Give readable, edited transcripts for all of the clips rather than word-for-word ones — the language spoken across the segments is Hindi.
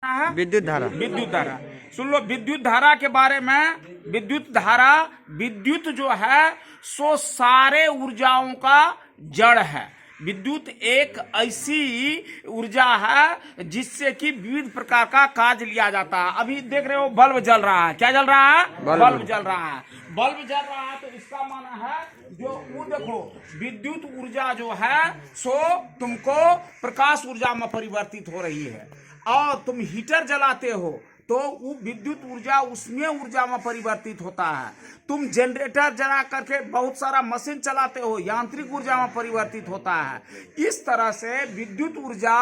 है विद्युत धारा। विद्युत धारा सुन लो। विद्युत धारा के बारे में, विद्युत धारा, विद्युत जो है सो सारे ऊर्जाओं का जड़ है। विद्युत एक ऐसी ऊर्जा है जिससे कि विविध प्रकार का कार्य लिया जाता है। अभी देख रहे हो बल्ब जल रहा है, क्या जल रहा है? बल्ब जल रहा है। बल्ब जल रहा है तो इसका माना है जो वो देखो विद्युत ऊर्जा जो है सो तुमको प्रकाश ऊर्जा में परिवर्तित हो रही है। और तुम हीटर जलाते हो तो वो विद्युत ऊर्जा उसमें ऊर्जा में परिवर्तित होता है। तुम जनरेटर जला करके बहुत सारा मशीन चलाते हो, यांत्रिक ऊर्जा में परिवर्तित होता है। इस तरह से विद्युत ऊर्जा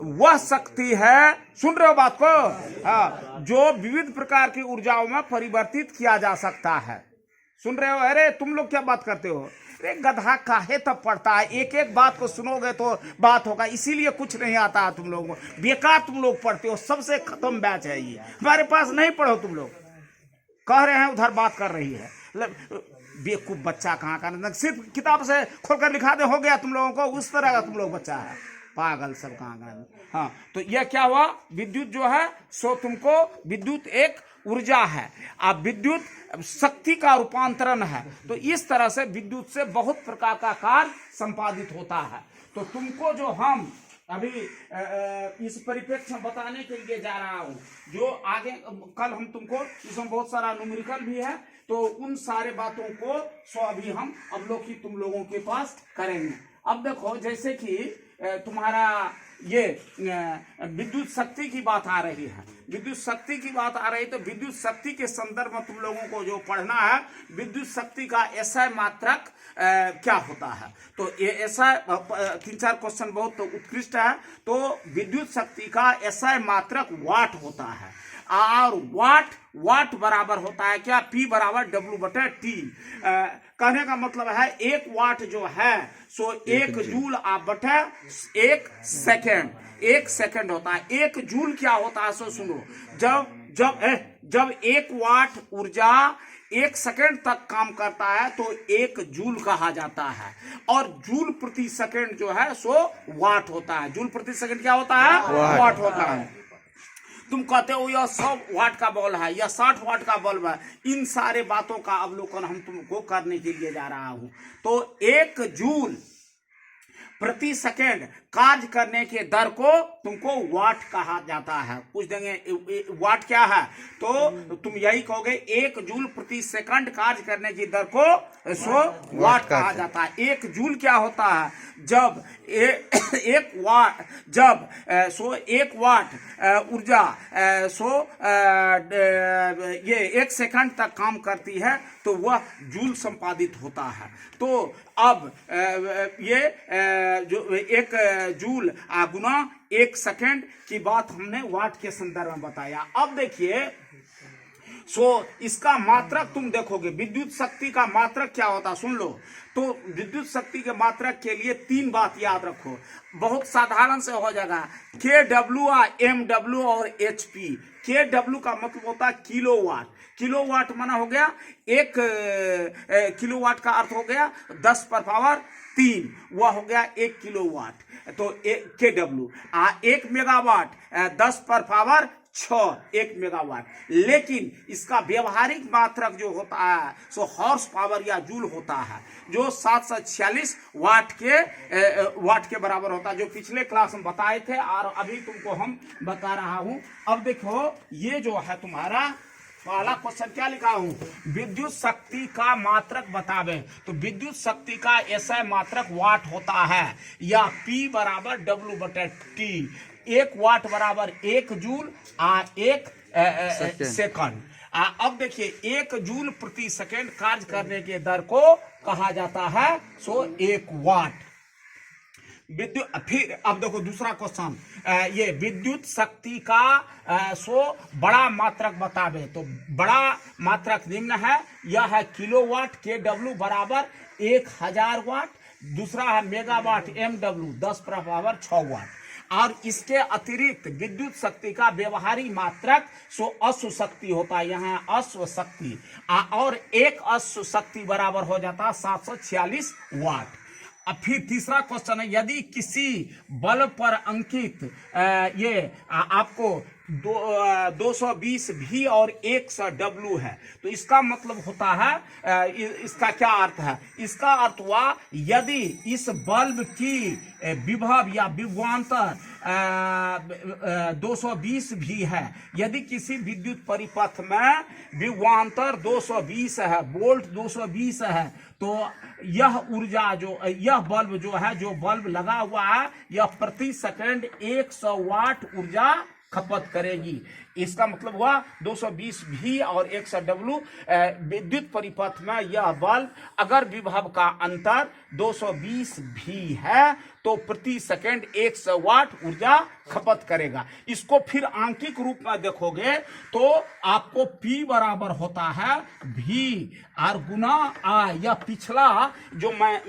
वह शक्ति है, सुन रहे हो बात को, जो विविध प्रकार की ऊर्जाओं में परिवर्तित किया जा सकता है। सुन रहे हो? अरे तुम लोग क्या बात करते हो? अरे गधा काहे तब पढ़ता है, एक एक बात को सुनोगे तो बात होगा, इसीलिए कुछ नहीं आता है तुम लोगों को। बेकार तुम लोग पढ़ते हो, सबसे खत्म बैच है ये। हमारे पास नहीं पढ़ो तुम लोग, कह रहे हैं उधर बात कर रही है। बेवकूफ बच्चा कहाँ का, सिर्फ किताब से खोलकर लिखा दे हो गया तुम लोगों को, उस तरह का तुम लोग बच्चा है, पागल सब कहाँ का। हाँ, तो यह क्या हुआ? विद्युत जो है सो तुमको, विद्युत एक ऊर्जा है, अब विद्युत शक्ति का रूपांतरण है। तो इस तरह से विद्युत से बहुत प्रकार का कार्य संपादित होता है। तो तुमको जो हम अभी इस परिप्रेक्ष्य में बताने के लिए जा रहा हूं, जो आगे कल हम तुमको, इसमें बहुत सारा न्यूमेरिकल भी है, तो उन सारे बातों को सो अभी हम अवलोकी तुम लोगों के पास करेंगे। अब देखो, जैसे कि तुम्हारा ये विद्युत शक्ति की बात आ रही है, विद्युत शक्ति की बात आ रही है, तो विद्युत शक्ति के संदर्भ में तुम लोगों को जो पढ़ना है, विद्युत शक्ति का एसआई मात्रक क्या होता है। तो ये ऐसा 3-4 क्वेश्चन बहुत उत्कृष्ट है। तो विद्युत शक्ति का एसआई मात्रक वाट होता है, और वाट बराबर होता है क्या? P बराबर W/T। कहने का मतलब है 1 वाट जो है सो 1 जूल बटे 1 सेकेंड, 1 सेकेंड होता है। 1 जूल क्या होता है सो सुनो, जब 1 वाट ऊर्जा 1 सेकेंड तक काम करता है तो 1 जूल कहा जाता है। और जूल प्रति सेकेंड जो है सो वाट होता है। जूल प्रति सेकेंड क्या होता है? वाट होता है। तुम कहते हो यह 100 वाट का बल्ब है, यह 60 वाट का बल्ब है। इन सारे बातों का अवलोकन हम तुमको करने के लिए जा रहा हूं। तो 1 जूल प्रति सेकेंड कार्य करने के दर को तुमको वाट कहा जाता है। पूछ देंगे वाट क्या है, तो तुम यही कहोगे 1 जूल प्रति सेकंड कार्य करने की दर को सो वाट कहा जाता है। 1 जूल क्या होता है? जब 1 वाट, जब सो 1 वाट ऊर्जा सो ये 1 सेकंड तक काम करती है तो वह जूल संपादित होता है। तो अब ये जो 1 जूल गुना 1 सेकेंड की बात हमने वाट के संदर्भ में बताया। अब देखिए, सो इसका मात्रक तुम देखोगे, विद्युत शक्ति का मात्रक क्या होता, सुन लो। तो विद्युत शक्ति के मात्रक के लिए 3 बात याद रखो, बहुत साधारण से हो जाएगा। KW, MW और HP। KW का मतलब होता है किलोवाट। किलोवाट माना हो गया 1 किलोवाट का अर्थ हो गया 10⁻3, वह हो गया 1 किलोवाट। तो KW 1 मेगावाट 10⁻6, 1 मेगावाट। लेकिन इसका व्यवहारिक मात्रक जो होता है सो हॉर्स पावर या जूल होता है, जो 746 वाट के बराबर होता है, जो पिछले क्लास में बताए थे और अभी तुमको हम बता रहा हूं। अब देखो, ये जो है तुम्हारा पहला क्वेश्चन क्या लिखा हूं, विद्युत शक्ति का मात्रक बतावे। तो विद्युत शक्ति का एसआई मात्रक वाट होता है, या P बराबर W/T। 1 वाट बराबर 1 जूल 1 सेकंड। अब देखिए, 1 जूल प्रति सेकंड कार्य करने के दर को कहा जाता है सो 1 वाट। विद्युत, फिर अब देखो दूसरा क्वेश्चन, ये विद्युत शक्ति का सो बड़ा मात्रक बतावे। तो बड़ा मात्रक निम्न है, यह है किलोवाट KW बराबर 1000 वाट। दूसरा है मेगावाट MW 10⁻6 वाट। और इसके अतिरिक्त विद्युत शक्ति का व्यवहारिक मात्रक सो अश्व शक्ति होता है, यहाँ अश्व शक्ति, और 1 अश्व शक्ति बराबर हो जाता है 746 वाट। अब फिर तीसरा क्वेश्चन है, यदि किसी बल्ब पर अंकित ये आपको 220 भी और 100 W है। तो इसका मतलब होता है इसका क्या अर्थ है? इसका अर्थ हुआ यदि इस बल्ब की विभव या विभवांतर 220 भी है, यदि किसी विद्युत परिपथ में विभवांतर 220 है, वोल्ट 220 है, तो यह ऊर्जा यह बल्ब जो बल्ब लगा हुआ है, यह प्रति सेकंड 100 वाट ऊर्जा खपत करेगी। इसका मतलब हुआ 220 भी और 100 W विद्युत परिपथ में यह बल्ब अगर विभव का अंतर 220 भी है तो प्रति सेकंड 100 वाट ऊर्जा खपत करेगा। इसको फिर आंकिक रूप में देखोगे तो आपको P बराबर होता है V और गुना I। यह पिछला जो मैं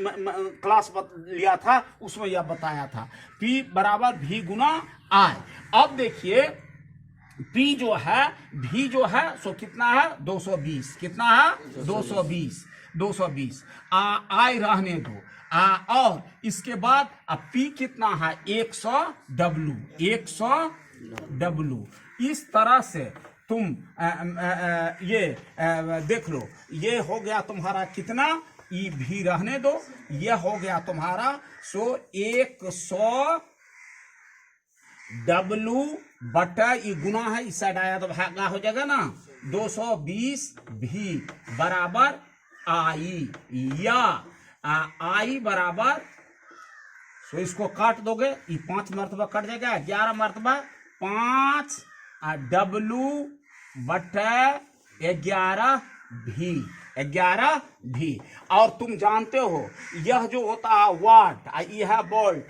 क्लास लिया था उसमें यह बताया था, P बराबर V गुना I। अब देखिए P जो है, V जो है सो कितना है 220, कितना है 220 I रहने दो और इसके बाद अब P कितना है 100 W। इस तरह से तुम ये देख लो, ये हो गया तुम्हारा कितना E भी रहने दो, ये हो गया तुम्हारा सो 100 W बटा ये गुना है, इस साइड आया तो भागा हो जाएगा ना, 220 भी बराबर I या I बराबर सो इसको काट दोगे, ये 5 मरतबा कट जाएगा, 11 मरतबा 5 W बटा 11 भी। और तुम जानते हो यह जो होता है वाट, यह है वोल्ट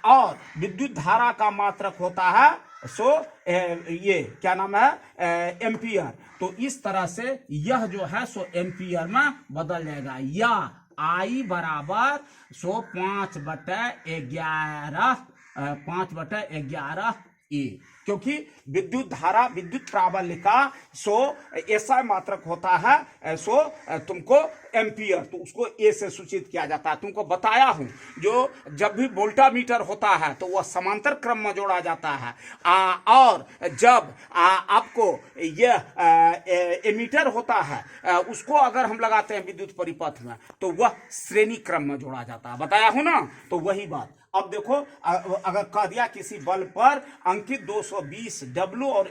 और विद्युत धारा का मात्रक होता है सो ये क्या नाम है एम्पियर। तो इस तरह से यह जो है सो एम्पियर में बदल जाएगा या I बराबर सो 5/11 E, क्योंकि विद्युत धारा विद्युत प्राबल्यिका सो ऐसा मात्रक होता है सो तुमको एम्पियर, तो उसको ए से सूचित किया जाता है। तुमको बताया हूं जो जब भी वोल्टामीटर होता है तो वह समांतर क्रम में जोड़ा जाता है और जब आपको यह एमीटर होता है उसको अगर हम लगाते हैं विद्युत परिपथ में तो वह श्रेणी क्रम में जोड़ा जाता है, बताया हूं ना। तो वही बात अब देखो, अगर कह दिया किसी बल्ब पर अंकित 220 W और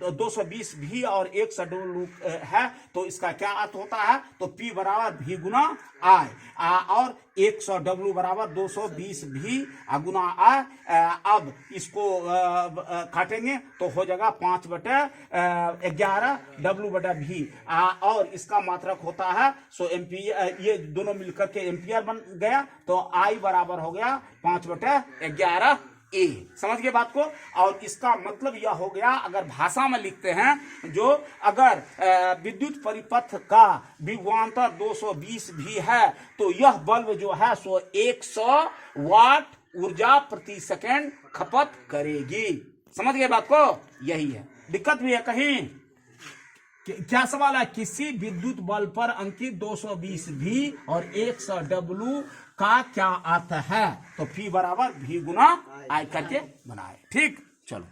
220 भी और 100 W है तो इसका क्या अर्थ होता है? तो P बराबर V गुना I और 100 W बराबर 220 भी गुना I। अब इसको काटेंगे तो हो जाएगा 5/11 W बटा V और इसका मात्रक होता है सो एम्पियर, ये दोनों मिलकर के एम्पियर बन गया। तो I बराबर हो गया 5/11 ए। समझ गए बात को? और इसका मतलब यह हो गया, अगर भाषा में लिखते हैं जो अगर विद्युत परिपथ का विभवांतर 220 भी है तो यह बल्ब जो है सो 100 वाट ऊर्जा प्रति सेकंड खपत करेगी। समझ गए बात को? यही है। दिक्कत भी है कहीं? क्या सवाल है? किसी विद्युत बल्ब पर अंकित 220 भी और 100 W का क्या अर्थ है? तो P बराबर V गुना I करके बनाए। ठीक, चलो।